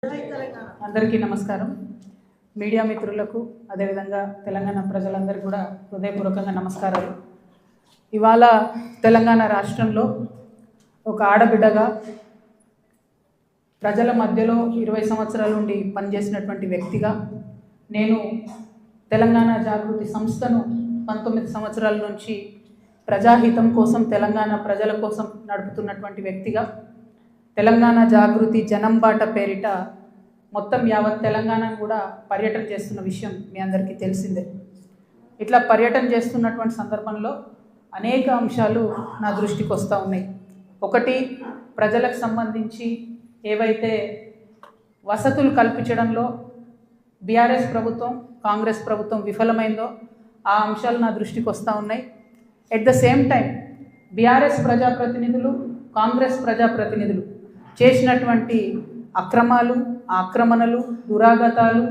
అందరికీ నమస్కారం. మీడియా మిత్రులకు అదేవిధంగా తెలంగాణ ప్రజలందరికీ కూడా హృదయపూర్వకంగా నమస్కారాలు. ఇవాళ తెలంగాణ రాష్ట్రంలో ఒక ఆడబిడ్డగా ప్రజల మధ్యలో 20 సంవత్సరాల నుండి పనిచేసినటువంటి వ్యక్తిగా నేను తెలంగాణ జాగృతి సంస్థను 19 సంవత్సరాల నుంచి ప్రజాహితం కోసం తెలంగాణ ప్రజల కోసం నడుపుతున్నటువంటి వ్యక్తిగా తెలంగాణ జాగృతి జనం బాట పేరిట మొత్తం యావత్ తెలంగాణను కూడా పర్యటన చేస్తున్న విషయం మీ అందరికీ తెలిసిందే. ఇట్లా పర్యటన చేస్తున్నటువంటి సందర్భంలో అనేక అంశాలు నా దృష్టికి వస్తూ ఉన్నాయి. ఒకటి, ప్రజలకు సంబంధించి ఏవైతే వసతులు కల్పించడంలో బీఆర్ఎస్ ప్రభుత్వం కాంగ్రెస్ ప్రభుత్వం విఫలమైందో ఆ అంశాలు నా దృష్టికి వస్తూ ఉన్నాయి. At the same time BRS ప్రజాప్రతినిధులు కాంగ్రెస్ ప్రజాప్రతినిధులు చేసినటువంటి అక్రమాలు ఆక్రమణలు దురాగతాలు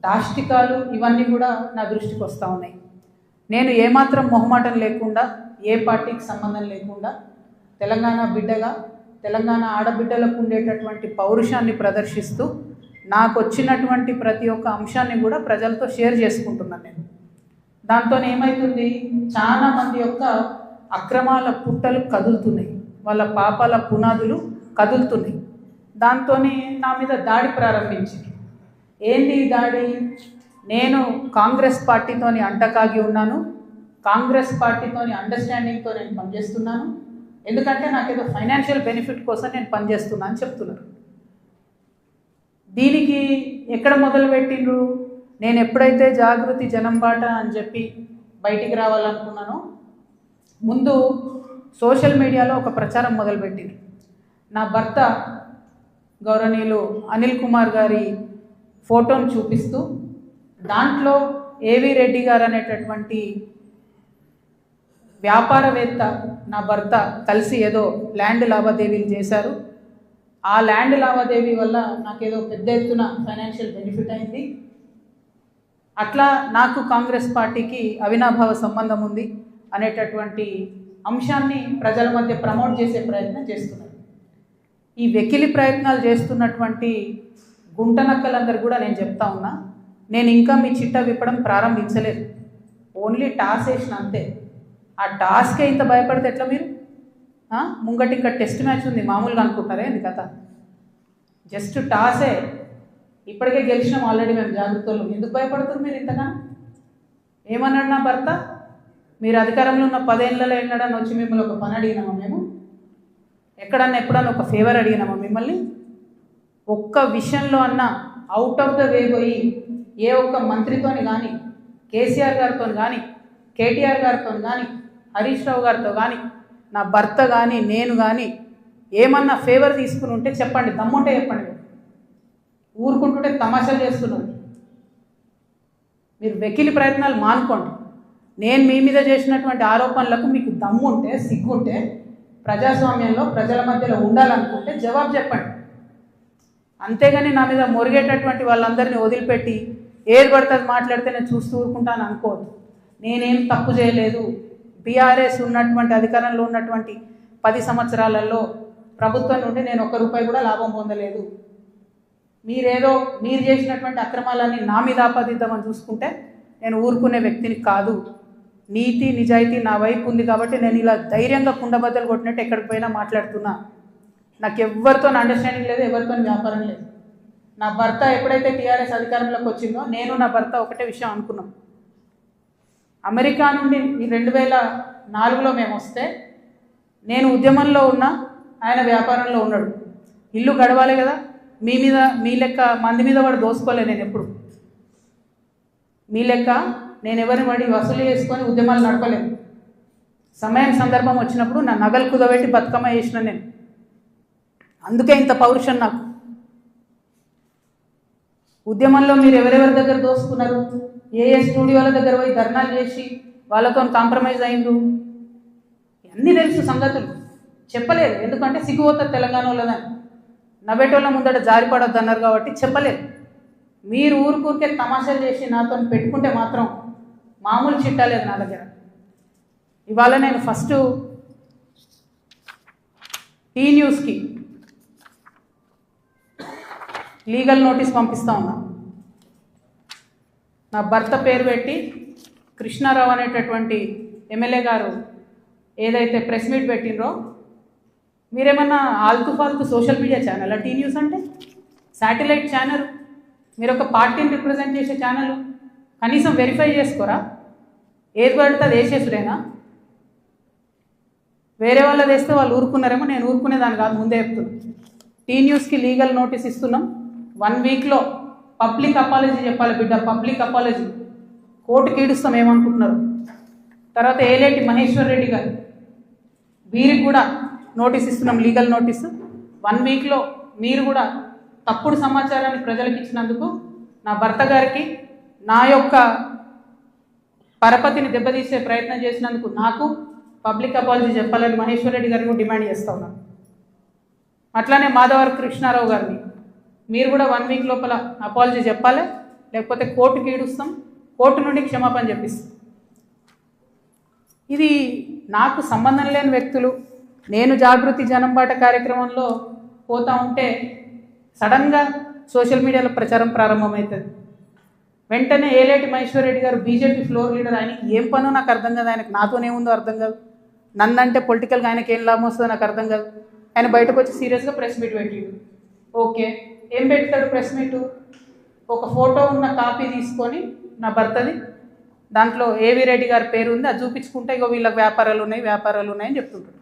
దాష్టికాలు ఇవన్నీ కూడా నా దృష్టికి వస్తూ ఉన్నాయి. నేను ఏమాత్రం మొహమాటం లేకుండా ఏ పార్టీకి సంబంధం లేకుండా తెలంగాణ బిడ్డగా తెలంగాణ ఆడబిడ్డలకు ఉండేటటువంటి పౌరుషాన్ని ప్రదర్శిస్తూ నాకు వచ్చినటువంటి ప్రతి ఒక్క అంశాన్ని కూడా ప్రజలతో షేర్ చేసుకుంటున్నాను. నేను దాంతో ఏమవుతుంది, చాలామంది యొక్క అక్రమాల పుట్టలు కదులుతున్నాయి, వాళ్ళ పాపాల పునాదులు కదులుతున్నాయి. దాంతో నా మీద దాడి ప్రారంభించింది. ఏంది దాడి? నేను కాంగ్రెస్ పార్టీతోని అంటకాగి ఉన్నాను, కాంగ్రెస్ పార్టీతోని అండర్స్టాండింగ్తో నేను పనిచేస్తున్నాను, ఎందుకంటే నాకేదో ఫైనాన్షియల్ బెనిఫిట్ కోసం నేను పనిచేస్తున్నా అని చెప్తున్నారు. దీనికి ఎక్కడ మొదలుపెట్టిండ్రు? నేను ఎప్పుడైతే జాగృతి జనం బాట అని చెప్పి బయటికి రావాలనుకున్నానో ముందు సోషల్ మీడియాలో ఒక ప్రచారం మొదలుపెట్టిండ్రు. నా భర్త గౌరవనీయులు అనిల్ కుమార్ గారి ఫోటోను చూపిస్తూ దాంట్లో ఏవి రెడ్డి గారు అనేటటువంటి వ్యాపారవేత్త నా భర్త కలిసి ఏదో ల్యాండ్ లావాదేవీలు చేశారు, ఆ ల్యాండ్ లావాదేవీ వల్ల నాకేదో పెద్ద ఎత్తున ఫైనాన్షియల్ బెనిఫిట్ అయింది, అట్లా నాకు కాంగ్రెస్ పార్టీకి అవినాభావ సంబంధం ఉంది అనేటటువంటి అంశాన్ని ప్రజల మధ్య ప్రమోట్ చేసే ప్రయత్నం చేస్తున్నారు. ఈ వెకిలి ప్రయత్నాలు చేస్తున్నటువంటి గుంటనక్కలందరూ కూడా నేను చెప్తా ఉన్నా, నేను ఇంకా మీ చిట్టా విప్పడం ప్రారంభించలేదు, ఓన్లీ టాస్ వేసిన అంతే. ఆ టాస్కే ఇంత భయపడితే ఎట్లా మీరు? ముంగటి ఇంకా టెస్ట్ మ్యాచ్ ఉంది, మామూలుగా అనుకుంటారే ఇది కథ. జస్ట్ టాసే, ఇప్పటికే గెలిచినాం ఆల్రెడీ మేము జాగ్రత్తలు, ఎందుకు భయపడుతున్నారు మీరు ఇంతగా? ఏమన్నాడు నా భర్త? మీరు అధికారంలో ఉన్న 10 ఏళ్ళలో వెళ్ళాడని వచ్చి మిమ్మల్ని ఒక పని అడిగినామా మేము? ఎక్కడన్నా ఎప్పుడన్నా ఒక ఫేవర్ అడిగినామా మిమ్మల్ని? ఒక్క విషయంలో అన్నా అవుట్ ఆఫ్ ద వే పోయి ఏ ఒక్క మంత్రితోని కానీ కేసీఆర్ గారితో కానీ కేటీఆర్ గారితో కానీ హరీష్ రావు గారితో కానీ నా భర్త కానీ నేను కానీ ఏమన్నా ఫేవర్ తీసుకుని ఉంటే చెప్పండి, దమ్ముంటే చెప్పండి. ఊరుకుంటుంటే తమాషాలు చేస్తున్నారు. మీరు వెకిలి ప్రయత్నాలు మానుకోండి. నేను మీ మీద చేసినటువంటి ఆరోపణలకు మీకు దమ్ముంటే సిగ్గుంటే ప్రజాస్వామ్యంలో ప్రజల మధ్యలో ఉండాలనుకుంటే జవాబు చెప్పండి. అంతేగాని నా మీద మొరిగేటటువంటి వాళ్ళందరినీ వదిలిపెట్టి ఏది పడుతుంది మాట్లాడితే నేను చూస్తూ ఊరుకుంటాను అనుకోవద్దు. నేనేం తప్పు చేయలేదు. బీఆర్ఎస్ ఉన్నటువంటి అధికారంలో ఉన్నటువంటి 10 సంవత్సరాలలో ప్రభుత్వం నుండి నేను ₹1 కూడా లాభం పొందలేదు. మీరు చేసినటువంటి అక్రమాలన్నీ నా మీద ఆపాదిద్దామని చూసుకుంటే నేను ఊరుకునే వ్యక్తిని కాదు. నీతి నిజాయితీ నా వైపు ఉంది కాబట్టి నేను ఇలా ధైర్యంగా కుండబద్దలు కొట్టినట్టు ఎక్కడికి పోయినా మాట్లాడుతున్నా. నాకు ఎవరితో అండర్స్టాండింగ్ లేదు, ఎవరితో వ్యాపారం లేదు. నా భర్త ఎప్పుడైతే టీఆర్ఎస్ అధికారంలోకి వచ్చిందో నేను నా భర్త ఒకటే విషయం అనుకున్నాం. అమెరికా నుండి 2004లో మేము వస్తే నేను ఉద్యమంలో ఉన్నా, ఆయన వ్యాపారంలో ఉన్నాడు. ఇల్లు గడవాలి కదా, మీ లెక్క మంది మీద వాడు దోసుకోలే. నేను ఎప్పుడు మీ లెక్క నేను ఎవరిని వాడి వసూలు చేసుకొని ఉద్యమాలు నడపలేను. సమయం సందర్భం వచ్చినప్పుడు నా నగలు కుదబెట్టి బతుకమ్మ చేసిన నేను. అందుకే ఇంత పౌరుషం నాకు. ఉద్యమంలో మీరు ఎవరెవరి దగ్గర దోసుకున్నారు, ఏ స్టూడియోల దగ్గర పోయి ధర్నాలు చేసి వాళ్ళతో కాంప్రమైజ్ అయిండు, అన్నీ తెలుసు సంగతులు. చెప్పలేదు, ఎందుకంటే సిగ్గుపోతుంది తెలంగాణ వాళ్ళదని. నవ్వేటోళ్ళ ముందట జారిపడొద్దు అన్నారు కాబట్టి చెప్పలేదు. మీరు ఊరికే తమాషాలు చేసి నాతో పెట్టుకుంటే మాత్రం మామూలు చిట్టా లేదు నా దగ్గర. ఇవాళ నేను ఫస్ట్ టీ న్యూస్కి లీగల్ నోటీస్ పంపిస్తా ఉన్నా. నా భర్త పేరు పెట్టి కృష్ణారావు అనేటటువంటి ఎమ్మెల్యే గారు ఏదైతే ప్రెస్ మీట్ పెట్టినరో, మీరేమన్నా ఆల్తు ఫాల్తు social media channel T news అంటే శాటిలైట్ ఛానల్, మీరు ఒక పార్టీని రిప్రజెంట్ చేసే ఛానల్, కనీసం వెరిఫై చేసుకోరా? ఏది పడితే అది వేసేసుడేనా? వేరే వాళ్ళది వేస్తే వాళ్ళు ఊరుకున్నారేమో, నేను ఊరుకునేదాన్ని కాదు, ముందే చెప్తున్నాను. టీ న్యూస్కి లీగల్ నోటీస్ ఇస్తున్నాం. 1 వీక్లో పబ్లిక్ అపాలజీ చెప్పాలి బిడ్డ, పబ్లిక్ అపాలజీ. కోర్టుకి ఈడుస్తాం ఏమనుకుంటున్నారు. తర్వాత ఏలేటి మహేశ్వర్ రెడ్డి గారు, వీరికి కూడా నోటీస్ ఇస్తున్నాం, లీగల్ నోటీసు. 1 వీక్లో మీరు కూడా తప్పుడు సమాచారాన్ని ప్రజలకు ఇచ్చినందుకు నా భర్త గారికి, నా యొక్క పరపతిని దెబ్బతీసే ప్రయత్నం చేసినందుకు నాకు పబ్లిక్ అపాలజీ చెప్పాలని మహేశ్వర్ రెడ్డి గారిని డిమాండ్ చేస్తూ ఉన్నాను. అట్లానే మాధవర్ కృష్ణారావు గారిని మీరు కూడా 1 వీక్ లోపల అపాలజీ చెప్పాలి, లేకపోతే కోర్టుకి ఈడుస్తాం, కోర్టు నుండి క్షమాపణ చెప్పిస్తాం. ఇది నాకు సంబంధం లేని వ్యక్తులు. నేను జాగృతి జనంబాట కార్యక్రమంలో పోతా ఉంటే సడన్గా సోషల్ మీడియాలో ప్రచారం ప్రారంభమవుతుంది. వెంటనే ఏలేటి మహేశ్వర్ రెడ్డి గారు బీజేపీ ఫ్లోర్ లీడర్, ఆయనకి ఏం పనో నాకు అర్థం కాదు, ఆయనకు నాతోనేముందో అర్థం కాదు, నన్నంటే పొలిటికల్గా ఆయనకి ఏం లాభం వస్తుందో నాకు అర్థం కాదు. ఆయన బయటకు వచ్చి సీరియస్గా ప్రెస్ మీట్ పెట్టిండు. ఓకే, ఏం పెడతాడు ప్రెస్ మీటు? ఒక ఫోటో ఉన్న కాపీ తీసుకొని నా భర్తది, దాంట్లో ఏవి రెడ్డి గారి పేరు ఉంది, అది చూపించుకుంటే ఇగో వీళ్ళకి వ్యాపారాలు ఉన్నాయని చెప్తుంటాడు.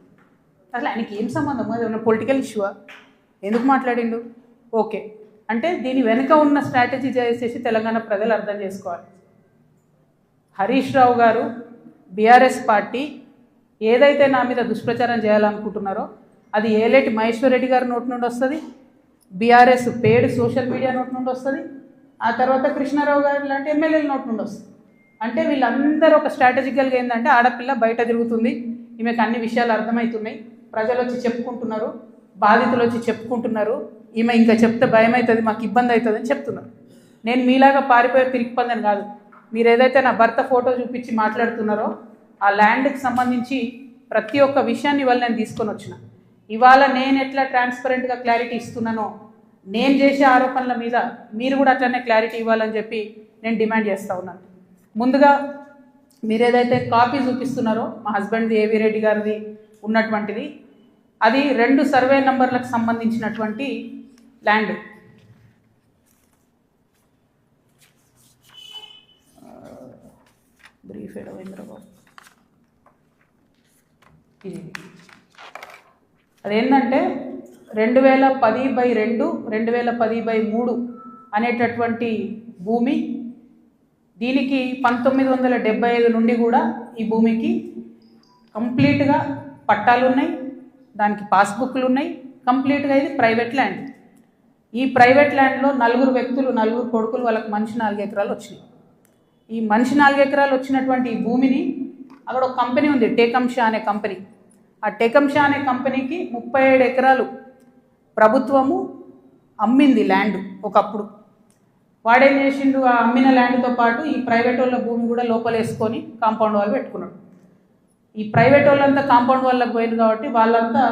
అసలు ఆయనకి ఏం సంబంధం? అది ఉన్న పొలిటికల్ ఇష్యూవా? ఎందుకు మాట్లాడిండు? ఓకే, అంటే దీని వెనుక ఉన్న స్ట్రాటజీ చేసేసి తెలంగాణ ప్రజలు అర్థం చేసుకోవాలి. హరీష్ రావు గారు, బీఆర్ఎస్ పార్టీ ఏదైతే నా మీద దుష్ప్రచారం చేయాలనుకుంటున్నారో అది ఏలేటి మహేశ్వర్ రెడ్డి గారి నోటి నుండి వస్తుంది, బీఆర్ఎస్ పేడ్ సోషల్ మీడియా నోటి నుండి వస్తుంది, ఆ తర్వాత కృష్ణారావు గారు లాంటి ఎమ్మెల్యేల నోటి నుండి వస్తుంది. అంటే వీళ్ళందరూ ఒక స్ట్రాటజికల్గా ఏంటంటే, ఆడపిల్ల బయట తిరుగుతుంది, ఈమెకు అన్ని విషయాలు అర్థమవుతున్నాయి, ప్రజలు వచ్చి చెప్పుకుంటున్నారు, బాధితులు వచ్చి చెప్పుకుంటున్నారు, ఈమె ఇంకా చెప్తే భయం అవుతుంది, మాకు ఇబ్బంది అవుతుంది అని చెప్తున్నారు. నేను మీలాగా పారిపోయే పిరికిపందని కాదు. మీరు ఏదైతే నా భర్త ఫోటో చూపించి మాట్లాడుతున్నారో ఆ ల్యాండ్కి సంబంధించి ప్రతి ఒక్క విషయాన్ని ఇవాళ నేను తీసుకొని వచ్చిన. ఇవాళ నేను ఎట్లా ట్రాన్స్పరెంట్గా క్లారిటీ ఇస్తున్నానో, నేను చేసే ఆరోపణల మీద మీరు కూడా అట్లనే క్లారిటీ ఇవ్వాలని చెప్పి నేను డిమాండ్ చేస్తూ ఉన్నాను. ముందుగా మీరు ఏదైతే కాపీ చూపిస్తున్నారో మా హస్బెండ్ది, ఏవి రెడ్డి గారిది ఉన్నటువంటిది, అది 2 సర్వే నంబర్లకు సంబంధించినటువంటి ల్యాండ్. బ్రీఫ్ రవీంద్రబాబు, ఇది అదేంటంటే 2010/2, 2010/3 అనేటటువంటి భూమి. దీనికి 1975 నుండి కూడా ఈ భూమికి కంప్లీట్గా పట్టాలు ఉన్నాయి, దానికి పాస్బుక్లు ఉన్నాయి, కంప్లీట్గా ఇది ప్రైవేట్ ల్యాండ్. ఈ ప్రైవేట్ ల్యాండ్లో 4 వ్యక్తులు, 4 కొడుకులు, వాళ్ళకి మనిషి 4 ఎకరాలు వచ్చినాయి. ఈ మనిషి 4 ఎకరాలు వచ్చినటువంటి ఈ భూమిని అక్కడ ఒక కంపెనీ ఉంది, టేకంషా అనే కంపెనీ. ఆ టేకంషా అనే కంపెనీకి 37 ఎకరాలు ప్రభుత్వము అమ్మింది ల్యాండ్ ఒకప్పుడు. వాడేం చేసిండు, ఆ అమ్మిన ల్యాండ్తో పాటు ఈ ప్రైవేట్ వాళ్ళ భూమి కూడా లోపలేసుకొని కాంపౌండ్ వాళ్ళు పెట్టుకున్నాడు. ఈ ప్రైవేట్ వాళ్ళంతా కాంపౌండ్ వాళ్ళకి పోయింది కాబట్టి వాళ్ళంతా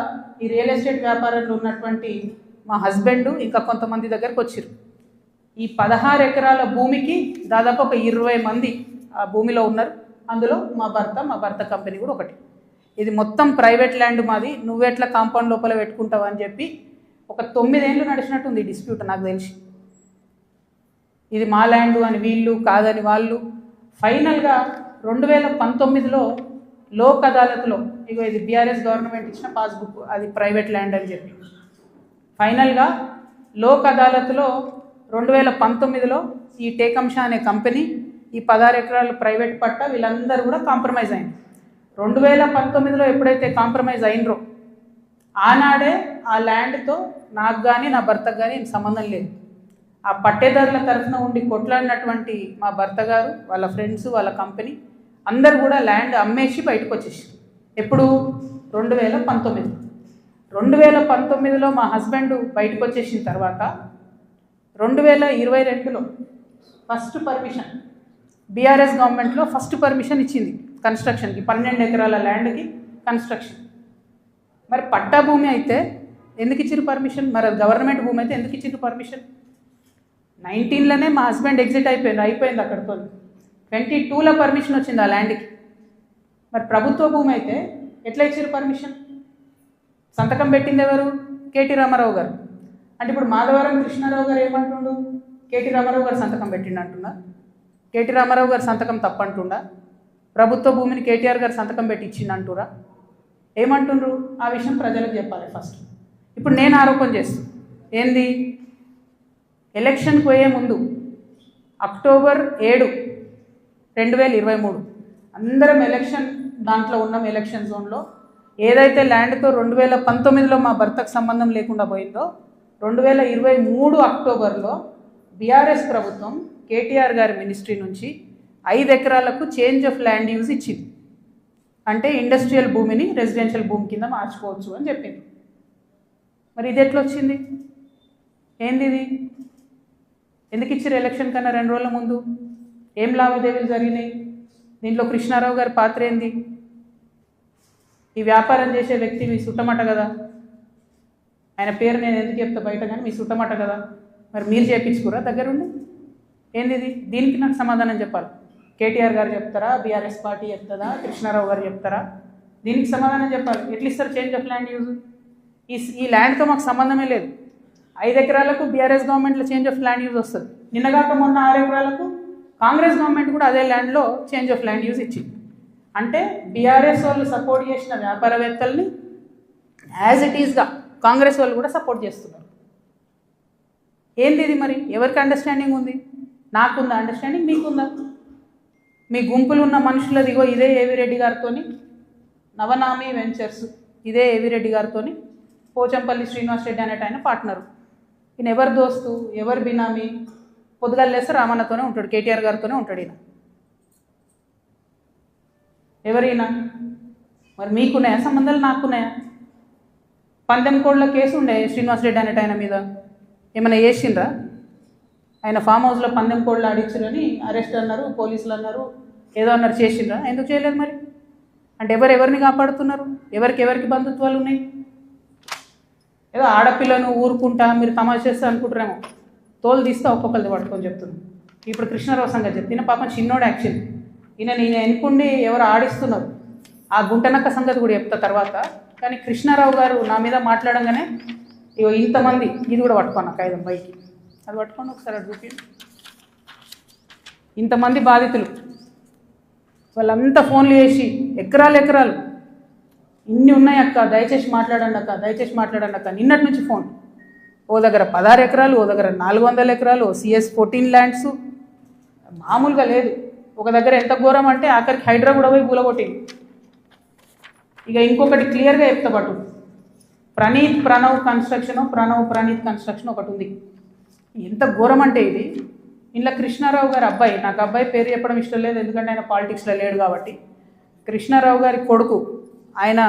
ఈ రియల్ ఎస్టేట్ వ్యాపారంలో ఉన్నటువంటి మా హస్బెండ్ ఇంకా కొంతమంది దగ్గరకు వచ్చారు. ఈ 16 ఎకరాల భూమికి దాదాపు ఒక 20 మంది ఆ భూమిలో ఉన్నారు. అందులో మా భర్త కంపెనీ కూడా ఒకటి. ఇది మొత్తం ప్రైవేట్ ల్యాండ్ మాది, నువ్వెట్లా కాంపౌండ్ లోపల పెట్టుకుంటావు అని చెప్పి ఒక 9 ఏళ్ళు నడిచినట్టుంది ఈ డిస్ప్యూట్ నాకు తెలిసి. ఇది మా ల్యాండ్ అని వీళ్ళు, కాదని వాళ్ళు. ఫైనల్గా 2019లో లోక్ అదాలత్లో, ఇగో ఇది బీఆర్ఎస్ గవర్నమెంట్ ఇచ్చిన పాస్బుక్, అది ప్రైవేట్ ల్యాండ్ అని చెప్పి ఫైనల్గా లోక్ అదాలత్లో 2019లో ఈ టేకంషా అనే కంపెనీ, ఈ 16 ఎకరాల ప్రైవేట్ పట్ట, వీళ్ళందరూ కూడా కాంప్రమైజ్ అయింది. 2019లో ఎప్పుడైతే కాంప్రమైజ్ అయినరో ఆనాడే ఆ ల్యాండ్తో నాకు కానీ నా భర్తకు కానీ సంబంధం లేదు. ఆ పట్టేదారుల తరఫున ఉండి కొట్లాడినటువంటి మా భర్త గారు, వాళ్ళ ఫ్రెండ్స్, వాళ్ళ కంపెనీ అందరు కూడా ల్యాండ్ అమ్మేసి బయటకు వచ్చేసారు. ఎప్పుడు? 2019. 2019లో మా హస్బెండ్ బయటకు వచ్చేసిన తర్వాత 2022లో ఫస్ట్ పర్మిషన్, బీఆర్ఎస్ గవర్నమెంట్లో ఫస్ట్ పర్మిషన్ ఇచ్చింది కన్స్ట్రక్షన్కి, 12 ఎకరాల ల్యాండ్కి కన్స్ట్రక్షన్. మరి పట్టా భూమి అయితే ఎందుకు ఇచ్చారు పర్మిషన్? మరి గవర్నమెంట్ భూమి అయితే ఎందుకు ఇచ్చారు పర్మిషన్? 19లోనే మా హస్బెండ్ ఎగ్జిట్ అయిపోయింది అక్కడితో. 22లో పర్మిషన్ వచ్చింది ఆ ల్యాండ్కి. మరి ప్రభుత్వ భూమి అయితే ఎట్లా ఇచ్చారు పర్మిషన్? సంతకం పెట్టింది ఎవరు? కేటీ రామారావు గారు. అంటే ఇప్పుడు మాధవరం కృష్ణారావు గారు ఏమంటుండు? కేటీ రామారావు గారు సంతకం పెట్టిండు అంటున్నా? కేటీ రామారావు గారు సంతకం తప్పంటుండా? ప్రభుత్వ భూమిని కేటీఆర్ గారు సంతకం పెట్టి ఇచ్చిండు అంటురా? ఏమంటుండ్రు? ఆ విషయం ప్రజలకు చెప్పాలి ఫస్ట్. ఇప్పుడు నేను ఆరోపణ చేస్తాను ఏంది, ఎలక్షన్కి పోయే ముందు అక్టోబర్ 7, 2023 అందరం ఎలక్షన్ దాంట్లో ఉన్నాం. ఎలక్షన్ జోన్లో ఏదైతే ల్యాండ్తో 2019లో మా భర్తకు సంబంధం లేకుండా పోయిందో 2023 అక్టోబర్లో బీఆర్ఎస్ ప్రభుత్వం కేటీఆర్ గారి మినిస్ట్రీ నుంచి 5 ఎకరాలకు చేంజ్ ఆఫ్ ల్యాండ్ యూజ్ ఇచ్చింది. అంటే ఇండస్ట్రియల్ భూమిని రెసిడెన్షియల్ భూమి కింద మార్చుకోవచ్చు అని చెప్పింది. మరి ఇది ఎట్లా వచ్చింది? ఏంది ఇది? ఎందుకు ఇచ్చారు ఎలక్షన్ కన్నా 2 రోజుల ముందు? ఏం లావాదేవీలు జరిగినాయి? దీంట్లో కృష్ణారావు గారి పాత్ర ఏంది? ఈ వ్యాపారం చేసే వ్యక్తి మీ సుట్టమట కదా, ఆయన పేరు నేను ఎందుకు చెప్తా బయట, కానీ మీ సుట్టమట కదా. మరి మీరు చేయించుకురా దగ్గరుండి? ఏంది ఇది? దీనికి నాకు సమాధానం చెప్పాలి. కేటీఆర్ గారు చెప్తారా, బీఆర్ఎస్ పార్టీ చెప్తుందా, కృష్ణారావు గారు చెప్తారా? దీనికి సమాధానం చెప్పాలి. ఎట్లా ఇస్తారు చేంజ్ ఆఫ్ ల్యాండ్ యూజ్? ఈ ల్యాండ్తో మాకు సంబంధమే లేదు. 5 ఎకరాలకు బీఆర్ఎస్ గవర్నమెంట్లో చేంజ్ ఆఫ్ ల్యాండ్ యూజ్ వస్తుంది. నిన్నగాక మొన్న 6 ఎకరాలకు కాంగ్రెస్ గవర్నమెంట్ కూడా అదే ల్యాండ్లో చేంజ్ ఆఫ్ ల్యాండ్ యూజ్ ఇచ్చింది. అంటే బీఆర్ఎస్ వాళ్ళు సపోర్ట్ చేసిన వ్యాపారవేత్తల్ని యాజ్ ఇట్ ఈస్గా కాంగ్రెస్ వాళ్ళు కూడా సపోర్ట్ చేస్తున్నారు. ఏంది ఇది? మరి ఎవరికి అండర్స్టాండింగ్ ఉంది? నాకుందా అండర్స్టాండింగ్? మీకుందా? మీ గుంపులు ఉన్న మనుషులది ఇగో ఇదే ఏవిరెడ్డి గారితో నవనామి వెంచర్స్, ఇదే ఏవిరెడ్డి గారితో పోచంపల్లి శ్రీనివాస్ రెడ్డి అనేట ఆయన పార్ట్నరు. ఈయన ఎవరు దోస్తు, ఎవరు బినామీ? పొద్దుగాలు లేస్తే రామన్నతోనే ఉంటాడు, కేటీఆర్ గారితోనే ఉంటాడు ఈయన. ఎవరైనా మరి మీకున్నాయా సంబంధాలు? నాకున్నాయా? పందెం కోడ్ల కేసు ఉండే శ్రీనివాస్ రెడ్డి అనేట ఆయన మీద, ఏమైనా చేసిండ్రా? ఆయన ఫామ్ హౌస్లో పందెం కోడ్లు ఆడించారని అరెస్ట్ అన్నారు, పోలీసులు అన్నారు, ఏదో అన్నారు, చేసిండ్రా? ఎందుకు చేయలేదు మరి? అంటే ఎవరిని కాపాడుతున్నారు? ఎవరికి బంధుత్వాలు ఉన్నాయి? ఏదో ఆడపిల్లను ఊరుకుంటా మీరు తమాషా చేస్తా అనుకుంటారేమో, తోలు తీస్తా ఒక్కొక్కరిది పట్టుకొని చెప్తున్నాను. ఇప్పుడు కృష్ణారావు సంగతి చెప్తే పాపం చిన్నోడు యాక్చువల్లీ, నేను ఎన్నుకుండి ఎవరు ఆడిస్తున్నారు ఆ గుంటనక్క సంగతి కూడా చెప్తా తర్వాత. కానీ కృష్ణారావు గారు నా మీద మాట్లాడంగానే ఇగో ఇంతమంది, ఇది కూడా పట్టుకోండి నాకు 5 బైకి, అది పట్టుకోండి ఒకసారి అది చూపి. ఇంతమంది బాధితులు వాళ్ళంతా ఫోన్లు చేసి ఎకరాలు ఇన్ని ఉన్నాయి అక్క, దయచేసి మాట్లాడండి అక్క. నిన్నటి నుంచి ఫోన్. ఓ దగ్గర 16 ఎకరాలు, ఓ దగ్గర 400 ఎకరాలు, CS 14 ల్యాండ్స్, మామూలుగా లేదు. ఒక దగ్గర ఎంత ఘోరం అంటే ఆఖరికి హైడ్రా కూడా పోయి కూలగొట్టింది. ఇక ఇంకొకటి క్లియర్గా చెప్తా పట్టు, ప్రణీత్ కన్స్ట్రక్షన్ ఒకటి ఉంది. ఎంత ఘోరం అంటే ఇది, ఇంట్లో కృష్ణారావు గారి అబ్బాయి, నాకు అబ్బాయి పేరు చెప్పడం ఇష్టం లేదు ఎందుకంటే ఆయన పాలిటిక్స్లో లేడు కాబట్టి, కృష్ణారావు గారి కొడుకు ఆయన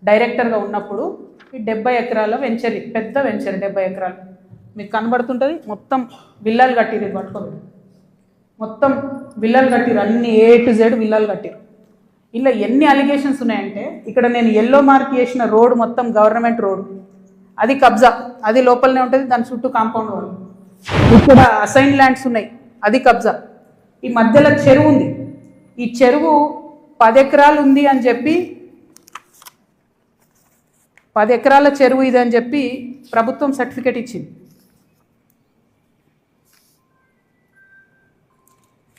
డైరెక్టర్గా ఉన్నప్పుడు ఈ 70 ఎకరాల వెంచర్, పెద్ద వెంచర్ 70 ఎకరాలు మీకు కనబడుతుంటుంది. మొత్తం విల్లాలు కట్టిరు, ఇది పట్టుకోండి, మొత్తం విల్లాలు కట్టిరు, అన్ని A to Z విల్లాలు కట్టిరు. ఇలా ఎన్ని అలిగేషన్స్ ఉన్నాయంటే, ఇక్కడ నేను ఎల్లో మార్క్ చేసిన రోడ్ మొత్తం గవర్నమెంట్ రోడ్, అది కబ్జా, అది లోపలనే ఉంటుంది, దాని చుట్టూ కాంపౌండ్ వాళ్ళు. ఇక్కడ అసైన్ ల్యాండ్స్ ఉన్నాయి, అది కబ్జా. ఈ మధ్యలో చెరువు ఉంది, ఈ చెరువు 10 ఎకరాలు ఉంది అని చెప్పి, 10 ఎకరాల చెరువు ఇది అని చెప్పి ప్రభుత్వం సర్టిఫికేట్ ఇచ్చింది.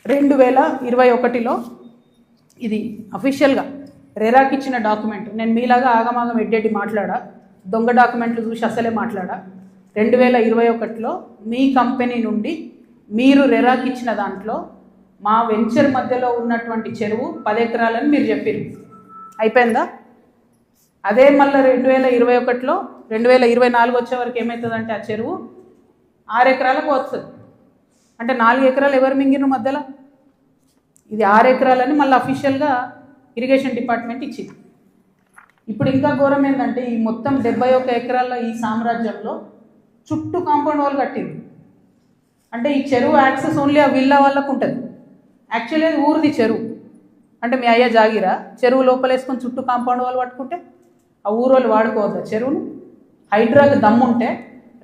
2021లో ఇది అఫీషియల్గా రెరాకి ఇచ్చిన డాక్యుమెంట్. నేను మీలాగా ఆగమాగం ఎడ్డెడ్డి మాట్లాడా, దొంగ డాక్యుమెంట్లు చూసి అసలే మాట్లాడా. 2021లో మీ కంపెనీ నుండి మీరు రెరాకి ఇచ్చిన దాంట్లో మా వెంచర్ మధ్యలో ఉన్నటువంటి చెరువు 10 ఎకరాలని మీరు చెప్పారు. అయిపోయిందా? అదే మళ్ళీ 2021లో 2024 వచ్చే వరకు ఏమవుతుందంటే ఆ చెరువు 6 ఎకరాలకు వస్తుంది. అంటే 4 ఎకరాలు ఎవరు మింగిన మధ్యలో? ఇది 6 ఎకరాలని మళ్ళీ అఫీషియల్గా ఇరిగేషన్ డిపార్ట్మెంట్ ఇచ్చింది. ఇప్పుడు ఇంకా ఘోరం ఏంటంటే, ఈ మొత్తం 71 ఎకరాల ఈ సామ్రాజ్యంలో చుట్టూ కాంపౌండ్ వాల్ కట్టింది. అంటే ఈ చెరువు యాక్సెస్ ఓన్లీ ఆ విల్లా వాళ్ళకు ఉంటుంది. యాక్చువల్లీ అది ఊరిది చెరువు. అంటే మీ అయ్యా జాగిరా, చెరువు లోపలేసుకొని చుట్టూ కాంపౌండ్ వాల్ పట్టుకుంటే ఆ ఊరు వాళ్ళు వాడుకోవద్దా చెరువును? హైడ్రాకి దమ్ముంటే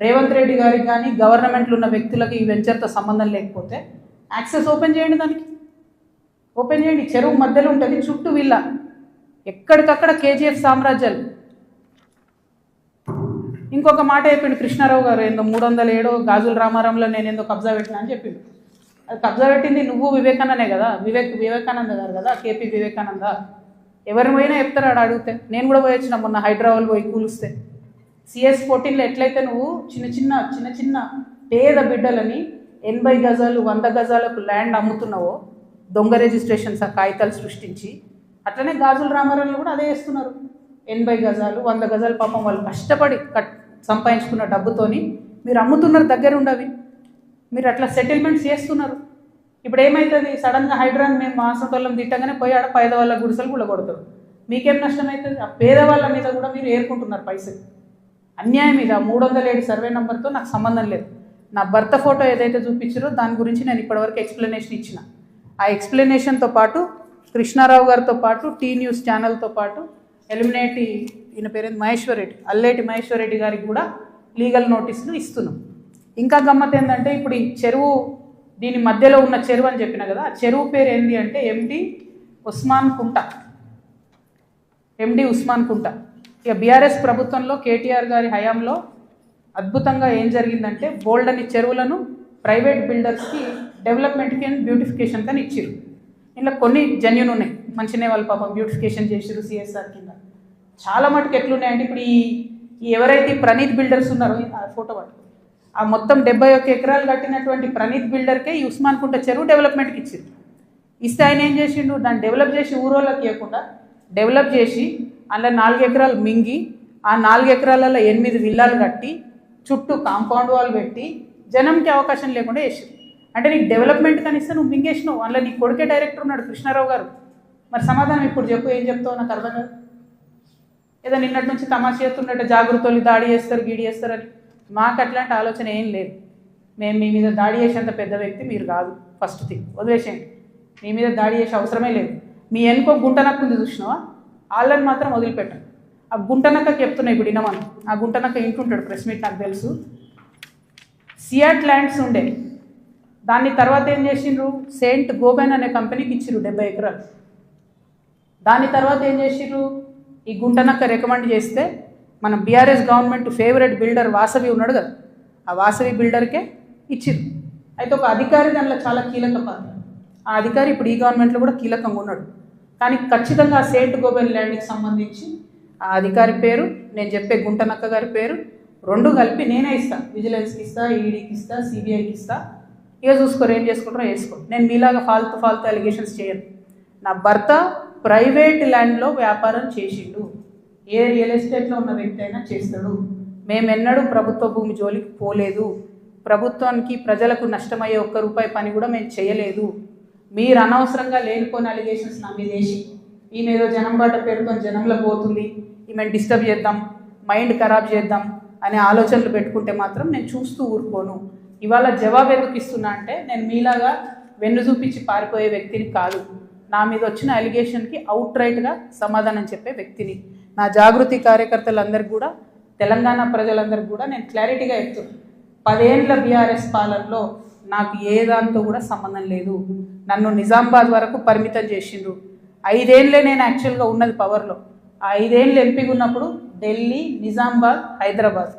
రేవంత్ రెడ్డి గారికి కానీ గవర్నమెంట్లో ఉన్న వ్యక్తులకి ఈ వెంచర్తో సంబంధం లేకపోతే యాక్సెస్ ఓపెన్ చేయండి, దానికి ఓపెన్ చేయండి. చెరువు మధ్యలో ఉంటుంది, చుట్టూ విల్ల, ఎక్కడికక్కడ కేజీఎఫ్ సామ్రాజ్యాలు. ఇంకొక మాట చెప్పిండు కృష్ణారావు గారు, ఏందో 307 గాజుల రామారంలో నేను ఏందో కబ్జా పెట్టినా అని చెప్పిండు. అది కబ్జా పెట్టింది నువ్వు వివేకానందే కదా, వివేకానంద గారు కదా, కేపీ వివేకానంద. ఎవరిని పోయినా చెప్తారు ఆడ అడిగితే. నేను కూడా పోయి వచ్చిన మొన్న హైదరాబాద్ పోయి కూలిస్తే. CS14లో ఎట్లయితే నువ్వు చిన్న చిన్న పేద బిడ్డలని 80 గజాలు 100 గజాలకు ల్యాండ్ అమ్ముతున్నావో, దొంగ రిజిస్ట్రేషన్స్ ఆ కాగితాలు సృష్టించి, అట్లనే గాజుల రామారంలో కూడా అదే చేస్తున్నారు. 80 గజాలు 100 గజాలు పాపం వాళ్ళు కష్టపడి సంపాదించుకున్న డబ్బుతోని మీరు అమ్ముతున్నారు, దగ్గర ఉండవి మీరు అట్లా సెటిల్మెంట్స్ చేస్తున్నారు. ఇప్పుడు ఏమవుతుంది, సడన్గా హైడ్రాన్ మేము మాసంతోళ్ళం తిట్టగానే పోయి ఆడ పేదవాళ్ళ గుడిసెలు కూడా కొడతారు. మీకేం నష్టం అవుతుంది? ఆ పేదవాళ్ళ మీద కూడా మీరు ఏరుకుంటున్నారు పైసలు. అన్యాయం మీద 307 సర్వే నెంబర్తో నాకు సంబంధం లేదు. నా భర్త ఫోటో ఏదైతే చూపించారో దాని గురించి నేను ఇప్పటివరకు ఎక్స్ప్లెనేషన్ ఇచ్చిన. ఆ ఎక్స్ప్లెనేషన్తో పాటు కృష్ణారావు గారితో పాటు టీ న్యూస్ ఛానల్తో పాటు ఎలిమినేటి ఈయన పేరేంది మహేశ్వరరెడ్డి, అల్లేటి మహేశ్వరరెడ్డి గారికి కూడా లీగల్ నోటీసులు ఇస్తున్నాం. ఇంకా గమ్మత్ ఏంటంటే ఇప్పుడు ఈ చెరువు, దీని మధ్యలో ఉన్న చెరువు అని చెప్పిన కదా, ఆ చెరువు పేరు ఏంటి అంటే ఎండి ఉస్మాన్ కుంట. ఇక బీఆర్ఎస్ ప్రభుత్వంలో కేటీఆర్ గారి హయాంలో అద్భుతంగా ఏం జరిగిందంటే బోల్డని చెరువులను ప్రైవేట్ బిల్డర్స్కి డెవలప్మెంట్కి అండ్ బ్యూటిఫికేషన్ కానీ ఇచ్చారు. ఇలా కొన్ని జెన్యూన్ ఉన్నాయి, మంచినే వాళ్ళు పాపం బ్యూటిఫికేషన్ చేసారు CSR కింద. చాలా మటుకు ఎట్లున్నాయంటే ఇప్పుడు ఈ ఎవరైతే ప్రణీత్ బిల్డర్స్ ఉన్నారో, ఆ ఫోటో పట్టుకో, ఆ మొత్తం 71 ఎకరాలు కట్టినటువంటి ప్రణీత్ బిల్డర్కే ఈ ఉస్మాన్ కుంట చెరువు డెవలప్మెంట్కి ఇచ్చారు. ఇస్తే ఆయన ఏం చేసిండు, దాన్ని డెవలప్ చేసి ఊరోళ్ళకి ఇవ్వకుండా డెవలప్ చేసి అందులో 4 ఎకరాలు మింగి, ఆ 4 ఎకరాలలో 8 విల్లాలు కట్టి చుట్టూ కాంపౌండ్ వాల్ పెట్టి జనంకి అవకాశం లేకుండా చేసారు. అంటే నీకు డెవలప్మెంట్ కానీ ఇస్తే నువ్వు మింగేసినావు. అందులో నీ కొడుకే డైరెక్టర్ ఉన్నాడు కృష్ణారావు గారు. మరి సమాధానం ఇప్పుడు చెప్పు, ఏం చెప్తావు నాకు అర్థం కాదు. ఏదో నిన్నటి నుంచి తమాషా చేస్తున్నట్టు జాగృతులు దాడి చేస్తారు, గీడి చేస్తారని. మాకు అట్లాంటి ఆలోచన ఏం లేదు. మేము మీ మీద దాడి చేసేంత పెద్ద వ్యక్తి మీరు కాదు. ఫస్ట్ థింగ్ వదిలేసేయండి, మీ మీద దాడి చేసే అవసరమే లేదు. మీ వెనుకో గుంటనక్క ఉంది చూసినావా, వాళ్ళని మాత్రం వదిలిపెట్టాను. ఆ గుంటనక్కకి చెప్తున్నాయి ఇప్పుడు వినమని. ఆ గుంటనక్క ఇంటుంటాడు, ప్రెస్ మీట్ నాకు తెలుసు. సియాట్ ల్యాండ్స్ ఉండే, దాన్ని తర్వాత ఏం చేసిండ్రు, సెయింట్ గోబెన్ అనే కంపెనీకి ఇచ్చిర్రు 70 ఎకరాలు. దాని తర్వాత ఏం చేసిర్రు, ఈ గుంటనక్క రికమెండ్ చేస్తే మన BRS government favourite builder Vasavi ఉన్నాడు కదా, ఆ వాసవి బిల్డర్కే ఇచ్చిర్రు. అయితే ఒక అధికారి దానిలో చాలా కీలక పాత్ర. ఆ అధికారి ఇప్పుడు ఈ గవర్నమెంట్లో కూడా కీలకంగా ఉన్నాడు. కానీ ఖచ్చితంగా ఆ సెయింట్ గోబెన్ ల్యాండ్కి సంబంధించి ఆ అధికారి పేరు, నేను చెప్పే గుంటనక్క గారి పేరు 2 కలిపి నేనే ఇస్తా. విజిలెన్స్కి ఇస్తా, ఈడీకి ఇస్తా, సిబిఐకి ఇస్తా. ఇక చూసుకోరు, ఏం చేసుకుంటారో వేసుకో. నేను మీలాగా ఫాల్తు అలిగేషన్స్ చేయను. నా భర్త ప్రైవేట్ ల్యాండ్లో వ్యాపారం చేసిండు. ఏ రియల్ ఎస్టేట్లో ఉన్న వ్యక్తి అయినా చేస్తాడు. మేమెన్నడూ ప్రభుత్వ భూమి జోలికి పోలేదు. ప్రభుత్వానికి ప్రజలకు నష్టమయ్యే ₹1 పని కూడా మేము చేయలేదు. మీరు అనవసరంగా లేనిపోయిన అలిగేషన్స్ నా మీద వేసి ఈమె ఏదో జనం బాట పేరుతో జనంలో పోతుంది, ఈమెను డిస్టర్బ్ చేద్దాం, మైండ్ ఖరాబ్ చేద్దాం అనే ఆలోచనలు పెట్టుకుంటే మాత్రం నేను చూస్తూ ఊరుకోను. ఇవాళ జవాబు ఎందుకు ఇస్తున్నా అంటే నేను మీలాగా వెన్ను చూపించి పారిపోయే వ్యక్తిని కాదు. నా మీద వచ్చిన అలిగేషన్కి అవుట్ రైట్గా సమాధానం చెప్పే వ్యక్తిని. నా జాగృతి కార్యకర్తలందరికీ కూడా, తెలంగాణ ప్రజలందరికీ కూడా నేను క్లారిటీగా చెప్తున్నాను. 10 ఏళ్ళ బీఆర్ఎస్ పాలనలో నాకు ఏ దాంతో కూడా సంబంధం లేదు. నన్ను నిజామాబాద్ వరకు పరిమితం చేసిండ్రు. 5 ఏళ్ళే నేను యాక్చువల్గా ఉన్నది పవర్లో. ఆ 5 ఏళ్ళు ఎంపీగా ఉన్నప్పుడు ఢిల్లీ, నిజామాబాద్, హైదరాబాద్.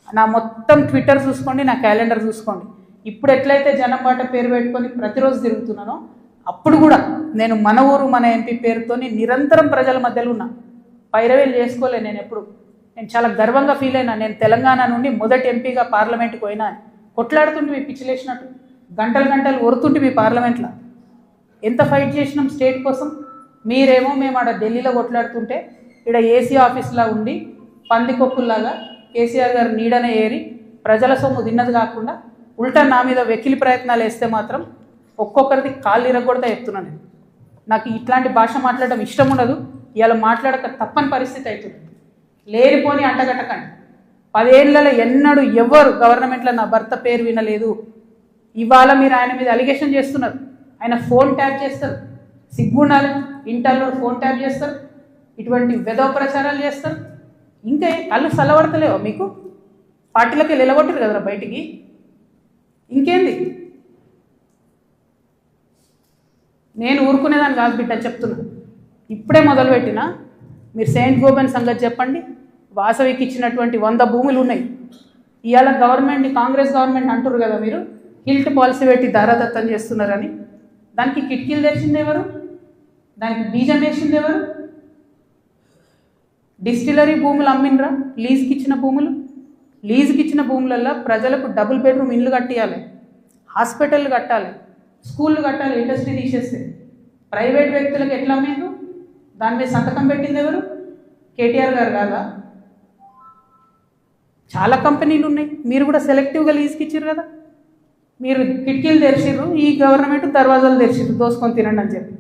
నా మొత్తం ట్విట్టర్ చూసుకోండి, నా క్యాలెండర్ చూసుకోండి. ఇప్పుడు ఎట్లయితే జనం బాట పేరు పెట్టుకొని ప్రతిరోజు తిరుగుతున్నానో అప్పుడు కూడా నేను మన ఊరు మన ఎంపీ పేరుతో నిరంతరం ప్రజల మధ్యలో ఉన్నా. పైరవేలు చేసుకోలే నేను ఎప్పుడు. నేను చాలా గర్వంగా ఫీల్ అయినా. నేను తెలంగాణ నుండి మొదటి ఎంపీగా పార్లమెంట్కి పోయినా. కొట్లాడుతుంటే మీ పిచ్చిలేసినట్టు గంటలు ఒరుతుంటే మీ పార్లమెంట్లో ఎంత ఫైట్ చేసినాం స్టేట్ కోసం. మీరేమో మేము ఆడ ఢిల్లీలో కొట్లాడుతుంటే ఇక్కడ ఏసీ ఆఫీస్లా ఉండి పందికొక్కుల్లాగా కేసీఆర్ గారు నీడనే ఏరి ప్రజల సొమ్ము తిన్నది కాకుండా ఉల్టా నా మీద వెకిలి ప్రయత్నాలు వేస్తే మాత్రం ఒక్కొక్కరిది కాళ్ళు ఇరగొడతా చెప్తున్నాను. నాకు ఇట్లాంటి భాష మాట్లాడడం ఇష్టం ఉండదు. ఇలా మాట్లాడక తప్పని పరిస్థితి అవుతుంది. లేనిపోని అంటగట్టకండి. 10 ఏళ్లలో ఎన్నడూ ఎవరు గవర్నమెంట్లో నా భర్త పేరు వినలేదు. ఇవాళ మీరు ఆయన మీద అలిగేషన్ చేస్తున్నారు. ఆయన ఫోన్ ట్యాప్ చేస్తారు, సిగ్గుండాలి. ఇంటర్లో ఫోన్ ట్యాప్ చేస్తారు, ఇటువంటి వెధవ ప్రచారాలు చేస్తారు. ఇంకా కళ్ళు చల్లబడతలేవా మీకు? పార్టీలకి నిలగొట్టారు కదరా బయటికి. ఇంకేంది? నేను ఊరుకునేదాన్ని కాదు బిడ్డ, చెప్తున్నా. ఇప్పుడే మొదలుపెట్టినా. మీరు సెయింట్ గోబెన్ సంగతి చెప్పండి. వాసవికి ఇచ్చినటువంటి 100 భూములు ఉన్నాయి. ఇవాళ గవర్నమెంట్ని, కాంగ్రెస్ గవర్నమెంట్ అంటారు కదా మీరు, హిల్ట్ పాలసీ పెట్టి దారాదత్తం చేస్తున్నారని. దానికి కిటికీలు తెచ్చింది ఎవరు? దానికి బీజం వేసింది ఎవరు? డిస్టిలరీ భూములు అమ్మినరా? లీజుకి ఇచ్చిన భూములు. లీజుకి ఇచ్చిన భూములల్లో ప్రజలకు డబుల్ బెడ్రూమ్ ఇల్లు కట్టియాలి, హాస్పిటల్ కట్టాలి, స్కూళ్ళు కట్టాలి. ఇండస్ట్రీ తీసేస్తే ప్రైవేట్ వ్యక్తులకు ఎట్లా అమ్మేందు? దాని మీద సంతకం పెట్టింది ఎవరు? కేటీఆర్ గారు కాదా? చాలా కంపెనీలు ఉన్నాయి. మీరు కూడా సెలెక్టివ్గా లీజుకి ఇచ్చారు కదా. మీరు కిటికీలు తెరిచిర్రు, ఈ గవర్నమెంట్ దర్వాజాలు తెరిచిర్రు దోసుకొని తినండి అని చెప్పి.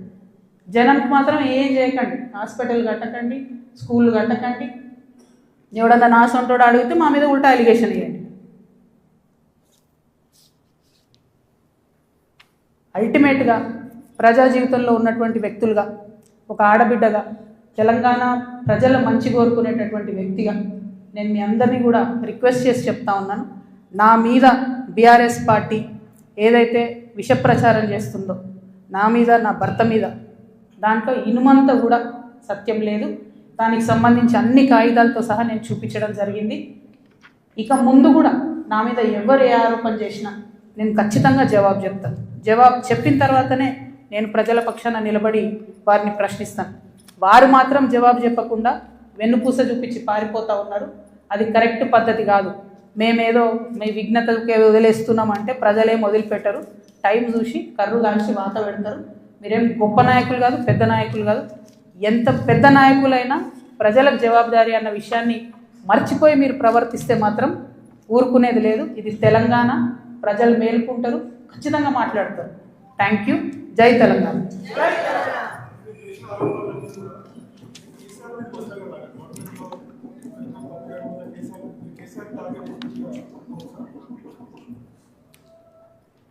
జనానికి మాత్రం ఏం చేయకండి. హాస్పిటల్ కట్టకండి, స్కూళ్ళు కట్టకండి. ఎవడన్నా నాసంటోడు అడిగితే మా మీద ఉల్టా అలిగేషన్ ఇవ్వండి. అల్టిమేట్గా ప్రజా జీవితంలో ఉన్నటువంటి వ్యక్తులుగా, ఒక ఆడబిడ్డగా, తెలంగాణ ప్రజల మంచి కోరుకునేటటువంటి వ్యక్తిగా నేను మీ అందరినీ కూడా రిక్వెస్ట్ చేసి చెప్తా ఉన్నాను. నా మీద బీఆర్ఎస్ పార్టీ ఏదైతే విషప్రచారం చేస్తుందో, నా మీద, నా భర్త మీద, దాంట్లో ఇనుమంతా కూడా సత్యం లేదు. దానికి సంబంధించి అన్ని కాగితాలతో సహా నేను చూపించడం జరిగింది. ఇక ముందు కూడా నా మీద ఎవరు ఏ ఆరోపణ చేసినా నేను ఖచ్చితంగా జవాబు చెప్తాను. జవాబు చెప్పిన తర్వాతనే నేను ప్రజల పక్షాన నిలబడి వారిని ప్రశ్నిస్తాను. వారు మాత్రం జవాబు చెప్పకుండా వెన్నుపూస చూపించి పారిపోతూ ఉన్నారు. అది కరెక్ట్ పద్ధతి కాదు. మేమేదో మీ విఘ్నతకే వదిలేస్తున్నామంటే ప్రజలేం వదిలిపెట్టరు. టైం చూసి కర్రు కాల్చి వాత పెడతారు. మీరేం గొప్ప నాయకులు కాదు, పెద్ద నాయకులు కాదు. ఎంత పెద్ద నాయకులైనా ప్రజలకు జవాబుదారీ అన్న విషయాన్ని మర్చిపోయి మీరు ప్రవర్తిస్తే మాత్రం ఊరుకునేది లేదు. ఇది తెలంగాణ, ప్రజలు మేలుకుంటారు, ఖచ్చితంగా మాట్లాడతారు. Thank you. జై తెలంగాణ.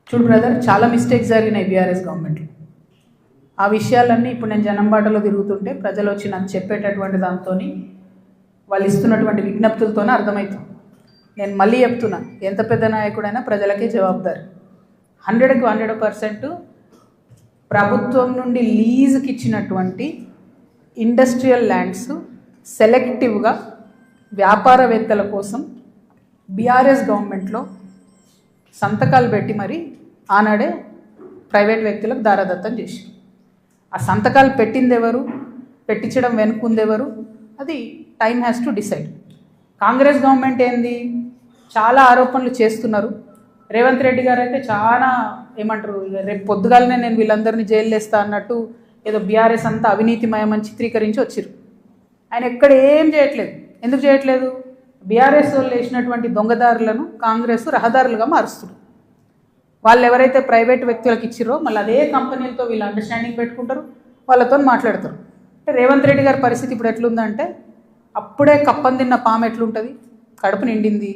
చూడు బ్రదర్, చాలా మిస్టేక్స్ జరిగినాయి బీఆర్ఎస్ గవర్నమెంట్లో. ఆ విషయాలన్నీ ఇప్పుడు నేను జనంబాటలో తిరుగుతుంటే ప్రజలు వచ్చి నాకు చెప్పేటటువంటి దాంతో, వాళ్ళు ఇస్తున్నటువంటి విజ్ఞప్తులతోనే అర్థమవుతుంది. నేను మళ్ళీ చెప్తున్నా, ఎంత పెద్ద నాయకుడైనా ప్రజలకే జవాబుదారి. 100కి 100% ప్రభుత్వం నుండి లీజుకి ఇచ్చినటువంటి ఇండస్ట్రియల్ ల్యాండ్స్ సెలెక్టివ్గా వ్యాపారవేత్తల కోసం బీఆర్ఎస్ గవర్నమెంట్లో సంతకాలు పెట్టి మరి ఆనాడే ప్రైవేట్ వ్యక్తులకు దారాదత్తం చేసి, ఆ సంతకాలు పెట్టింది ఎవరు, పెట్టించడం వెనుకుందెవరు, అది time has to decide. Congress government ఏంది, చాలా ఆరోపణలు చేస్తున్నారు. రేవంత్ రెడ్డి గారు అయితే చాలా ఏమంటారు, రేపు పొద్దుగాలనే నేను వీళ్ళందరినీ జైలు వేస్తా అన్నట్టు ఏదో బీఆర్ఎస్ అంతా అవినీతిమయమని చిత్రీకరించి వచ్చారు. ఆయన ఎక్కడ ఏం చేయట్లేదు. ఎందుకు చేయట్లేదు? బీఆర్ఎస్ వాళ్ళు వేసినటువంటి దొంగదారులను కాంగ్రెస్ రహదారులుగా మారుస్తున్నారు. వాళ్ళు ఎవరైతే ప్రైవేట్ వ్యక్తులకు ఇచ్చిరో మళ్ళీ అదే కంపెనీలతో వీళ్ళు అండర్స్టాండింగ్ పెట్టుకుంటారు, వాళ్ళతో మాట్లాడతారు. అంటే రేవంత్ రెడ్డి గారి పరిస్థితి ఇప్పుడు ఎట్లుందంటే, అప్పుడే కప్పం తిన్న పాము ఎట్లుంటుంది, కడుపు నిండింది,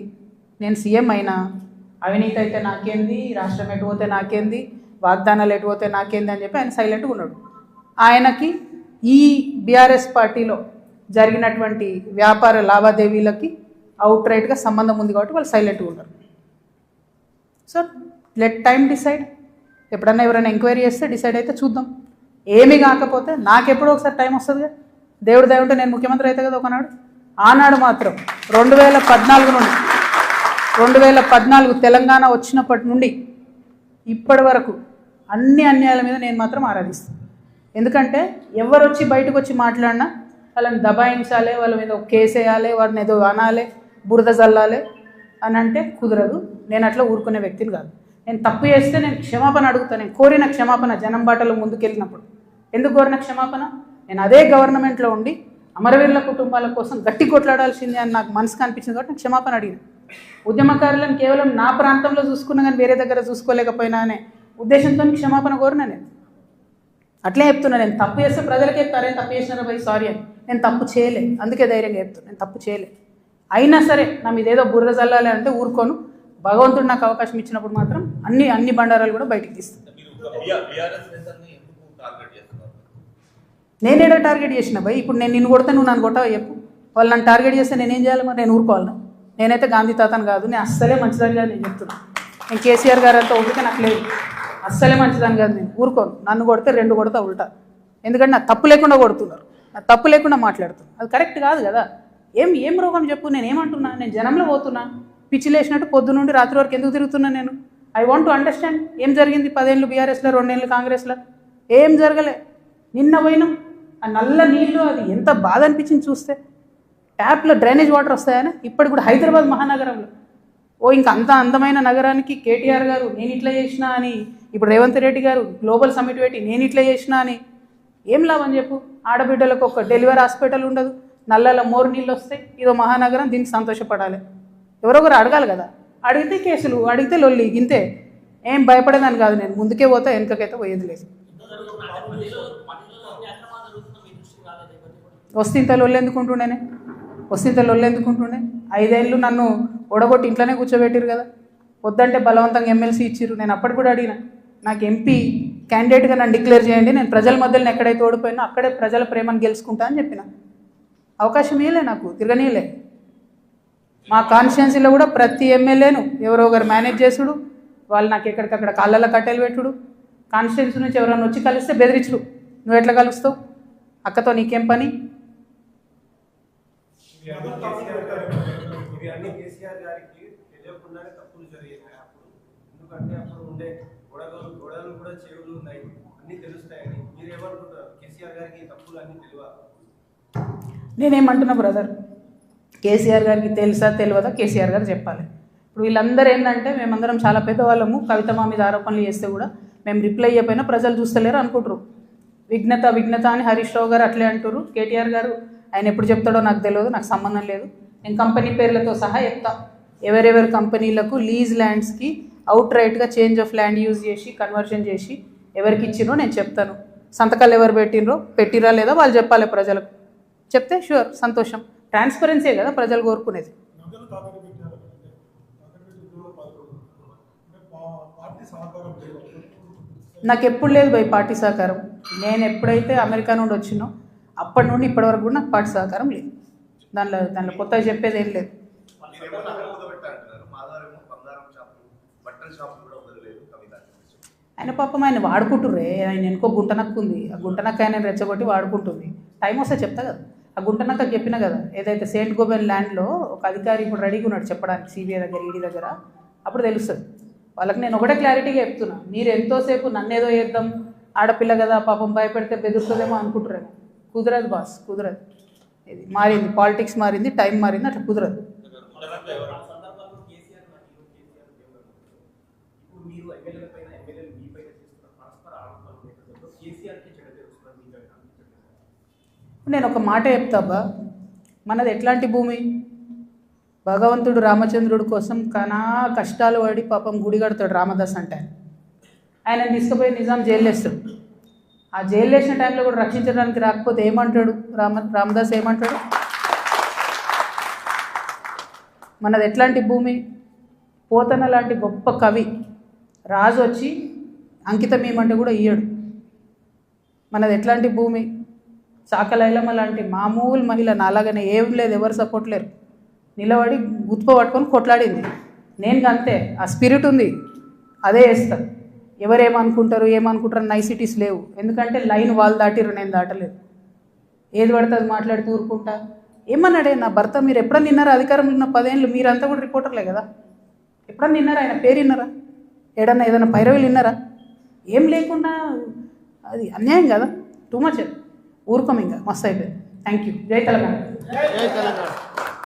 నేను సీఎం అయినా, అవినీతి అయితే నాకేంది, రాష్ట్రం ఎటు పోతే నాకేంది, వాగ్దానాలు ఎటు పోతే నాకేంది అని చెప్పి ఆయన సైలెంట్గా ఉన్నాడు. ఆయనకి ఈ బీఆర్ఎస్ పార్టీలో జరిగినటువంటి వ్యాపార లావాదేవీలకి అవుట్ రైట్గా సంబంధం ఉంది కాబట్టి వాళ్ళు సైలెంట్గా ఉన్నారు. So let time decide. ఎప్పుడన్నా ఎవరైనా ఎంక్వైరీ చేస్తే డిసైడ్ అయితే చూద్దాం. ఏమీ కాకపోతే నాకెప్పుడో ఒకసారి టైం వస్తుందిగా, దేవుడు దయ ఉంటే నేను ముఖ్యమంత్రి అయితే కదా ఒకనాడు. ఆనాడు మాత్రం 2014 తెలంగాణ వచ్చినప్పటి నుండి ఇప్పటి వరకు అన్ని అన్యాయాల మీద నేను మాత్రం ఆరాధిస్తాను. ఎందుకంటే ఎవరు వచ్చి బయటకు వచ్చి మాట్లాడినా వాళ్ళని దబాయించాలి, వాళ్ళ మీద ఒక కేసు వేయాలి, వారిని ఏదో అనాలి, బురద జల్లాలి అని అంటే కుదరదు. నేను అట్లా ఊరుకునే వ్యక్తిని కాదు. నేను తప్పు చేస్తే నేను క్షమాపణ అడుగుతాను. నేను కోరిన క్షమాపణ జనం బాటలో ముందుకెళ్ళినప్పుడు. ఎందుకు కోరిన క్షమాపణ? నేను అదే గవర్నమెంట్లో ఉండి అమరవీరుల కుటుంబాల కోసం గట్టి కొట్లాడాల్సిందే అని నాకు మనసుకు అనిపించింది కాబట్టి నేను క్షమాపణ అడిగిన. ఉద్యమకారులను కేవలం నా ప్రాంతంలో చూసుకున్నా కానీ వేరే దగ్గర చూసుకోలేకపోయినా అనే ఉద్దేశంతో క్షమాపణ కోరినా నేను. అట్లే చెప్తున్నా, నేను తప్పు చేస్తే ప్రజలకే చెప్తారే తప్పు చేసినారా భయ్ సారీ అని. నేను తప్పు చేయలే, అందుకే ధైర్యంగా చెప్తాను నేను తప్పు చేయలే. అయినా సరే నా మీద ఏదో బుర్ర చల్లాలి అంటే ఊరుకోను. భగవంతుడు నాకు అవకాశం ఇచ్చినప్పుడు మాత్రం అన్ని బండారాలు కూడా బయటికి తీస్తాను. నేనేడో టార్గెట్ చేసిన భయ్. ఇప్పుడు నేను నిన్ను కొడతా, నువ్వు నన్ను కొట్టావా చెప్పు. వాళ్ళు నన్ను టార్గెట్ చేస్తే నేనేం చేయాలి మరి? నేను ఊరుకోవాలన్నా? నేనైతే గాంధీ తాతను కాదు, నేను అస్సలే మంచిదని కాదు నేను చెప్తున్నా. నేను కేసీఆర్ గారు అంతా ఓపిక నాకు లేదు, అస్సలే మంచిదని కాదు. నేను ఊరుకోను, నన్ను కొడితే 2 కొడతా ఉల్టా. ఎందుకంటే నా తప్పు లేకుండా కొడుతున్నారు, నా తప్పు లేకుండా మాట్లాడుతున్నారు. అది కరెక్ట్ కాదు కదా. ఏం రోగం చెప్పు, నేను ఏమంటున్నా? నేను జనంలో పోతున్నా, పిచ్చి లేచినట్టు పొద్దు నుండి రాత్రి వరకు ఎందుకు తిరుగుతున్నా నేను? ఐ వాంట్ టు అండర్స్టాండ్ ఏం జరిగింది. 10 ఏళ్ళు బీఆర్ఎస్లో, 2 ఏళ్ళు కాంగ్రెస్లో, ఏం జరగలే. నిన్న పోయినాం, ఆ నల్ల నీళ్ళు అది ఎంత బాధ అనిపించింది చూస్తే. ట్యాప్లో డ్రైనేజ్ వాటర్ వస్తాయని ఇప్పటికి కూడా హైదరాబాద్ మహానగరంలో. ఇంకా అంత అందమైన నగరానికి కేటీఆర్ గారు నేను ఇట్లా చేసినా అని, ఇప్పుడు రేవంత్ రెడ్డి గారు గ్లోబల్ సమిట్ పెట్టి నేను ఇట్లా చేసినా అని ఏం లాభం చెప్పు? ఆడబిడ్డలకు ఒక డెలివరీ హాస్పిటల్ ఉండదు, నల్లలో మోరు నీళ్ళు వస్తాయి, ఇదో మహానగరం, దీనికి సంతోషపడాలి. ఎవరొకరు అడగాలి కదా. అడిగితే కేసులు, అడిగితే లొల్లి, ఇంతే. ఏం భయపడేదాన్ని కాదు నేను, ముందుకే పోతా, వెనకకైతే పోయేది లేదు. వస్తే లొల్లు ఎందుకుంటుండేనే, వస్తే లొల్లు ఎందుకుంటుండే? 5 ఏళ్ళు నన్ను ఓడగొట్టి ఇంట్లోనే కూర్చోబెట్టిరు కదా. వద్దంటే బలవంతంగా ఎమ్మెల్సీ ఇచ్చిర్రు. నేను అప్పటికి కూడా అడిగిన, నాకు ఎంపీ క్యాండిడేట్గా నన్ను డిక్లేర్ చేయండి, నేను ప్రజల మధ్యలో ఎక్కడైతే ఓడిపోయినా అక్కడే ప్రజల ప్రేమను గెలుచుకుంటా అని చెప్పిన. అవకాశం ఇవ్వలే నాకు, తిరగనీయలే. మా కాన్స్టిట్యున్సీలో కూడా ప్రతి ఎమ్మెల్యేను ఎవరో ఒకరు మేనేజ్ చేసుడు, వాళ్ళు నాకు ఎక్కడికక్కడ కాళ్ళలో కట్టెలు పెట్టుడు, కాన్స్టిట్యున్సీ నుంచి ఎవరైనా వచ్చి కలిస్తే బెదిరించుడు. నువ్వు ఎట్లా కలుస్తావు, అక్కతో నీకేం పని? నేనేమంటున్నా బ్రదర్, కేసీఆర్ గారికి తెలుసా తెలియదా కేసీఆర్ గారు చెప్పాలి. ఇప్పుడు వీళ్ళందరూ ఏంటంటే మేమందరం చాలా పెద్దవాళ్ళము, కవిత మా మీద ఆరోపణలు చేస్తే కూడా మేము రిప్లై అయిపోయినా ప్రజలు చూస్తలేరు అనుకుంటారు. విఘ్నత అని హరీష్ రావు గారు అట్లే అంటారు. కేటీఆర్ గారు ఆయన ఎప్పుడు చెప్తాడో నాకు తెలియదు, నాకు సంబంధం లేదు. నేను కంపెనీ పేర్లతో సహా చెప్తా. ఎవరెవరి కంపెనీలకు లీజ్ ల్యాండ్స్కి అవుట్ రైట్గా చేంజ్ ఆఫ్ ల్యాండ్ యూజ్ చేసి కన్వర్షన్ చేసి ఎవరికి ఇచ్చినో నేను చెప్తాను. సంతకాలు ఎవరు పెట్టిరా లేదా వాళ్ళు చెప్పాలి ప్రజలకు. చెప్తే షూర్ సంతోషం. ట్రాన్స్పరెన్సీ కదా ప్రజలు కోరుకునేది. నాకు ఎప్పుడు లేదు భయ్ పార్టీ సహకారం. నేను ఎప్పుడైతే అమెరికా నుండి వచ్చినో అప్పటి నుండి ఇప్పటి వరకు కూడా నాకు పార్టీ సహకారం లేదు. దానిలో కొత్తగా చెప్పేది ఏం లేదు. ఆయన పాపం ఆయన వాడుకుంటుర్రే, ఆయన వెనుకో గుంటనక్కు ఉంది, ఆ గుంటనక్క ఆయన రెచ్చగొట్టి వాడుకుంటుంది. టైం వస్తే చెప్తా కదా. ఆ గుంటనక్క చెప్పినా కదా, ఏదైతే సెయింట్ గోబెన్ ల్యాండ్లో ఒక అధికారి ఇప్పుడు రెడీగా ఉన్నాడు చెప్పడానికి సిబిఐ దగ్గర, ఈడీ దగ్గర, అప్పుడు తెలుస్తుంది వాళ్ళకి. నేను ఒకటే క్లారిటీగా చెప్తున్నా, మీరు ఎంతోసేపు నన్నేదో చేద్దాం, ఆడపిల్ల కదా పాపం భయపెడితే బెదురుతుందేమో అనుకుంటారేమో. కుదరదు బాస్, కుదరదు. ఇది మారింది, పాలిటిక్స్ మారింది, టైం మారింది, అట్లా కుదరదు. నేను ఒక మాట చెప్తాబ్బా, మనది ఎట్లాంటి భూమి? భగవంతుడు రామచంద్రుడి కోసం కనా కష్టాలు పడి పాపం గుడి కడతాడు రామదాస్ అంటే. ఆయన తీసుకుపోయి నిజాం జైలు వేస్తాడు. ఆ జైలు వేసిన టైంలో కూడా రక్షించడానికి రాకపోతే ఏమంటాడు రామదాస్? ఏమంటాడు? మనది ఎట్లాంటి భూమి? పోతన లాంటి గొప్ప కవి రాజు వచ్చి అంకితం ఏమంటే కూడా ఇయ్యడు. మనది ఎట్లాంటి భూమి? చాకలైలమ్మ లాంటి మామూలు మహిళ, నాలాగానే ఏం లేదు, ఎవరు సపోర్ట్ లేరు, నిలబడి గుత్ప పట్టుకొని కొట్లాడింది. నేను అంతే, ఆ స్పిరిట్ ఉంది, అదే వేస్తా. ఎవరేమనుకుంటారు ఏమనుకుంటారు నైసిటీస్ లేవు. ఎందుకంటే లైన్ వాళ్ళు దాటిరు, నేను దాటలేదు. ఏది పడితే అది మాట్లాడుతూ ఊరుకుంటా. ఏమన్నాడే నా భర్త, మీరు ఎప్పుడన్నా విన్నారా? అధికారంలో ఉన్న 10 ఏళ్ళు మీరంతా కూడా రిపోర్టర్లే కదా, ఎప్పుడన్నా విన్నారా? ఆయన పేరు విన్నారా? ఏదైనా పైరవీలు విన్నారా? ఏం లేకుండా అది అన్యాయం కదా, టూ మచ్. ఊరుకోం ఇంకా, మస్తు అయిపోయింది. Thank you. జై తెలంగాణ.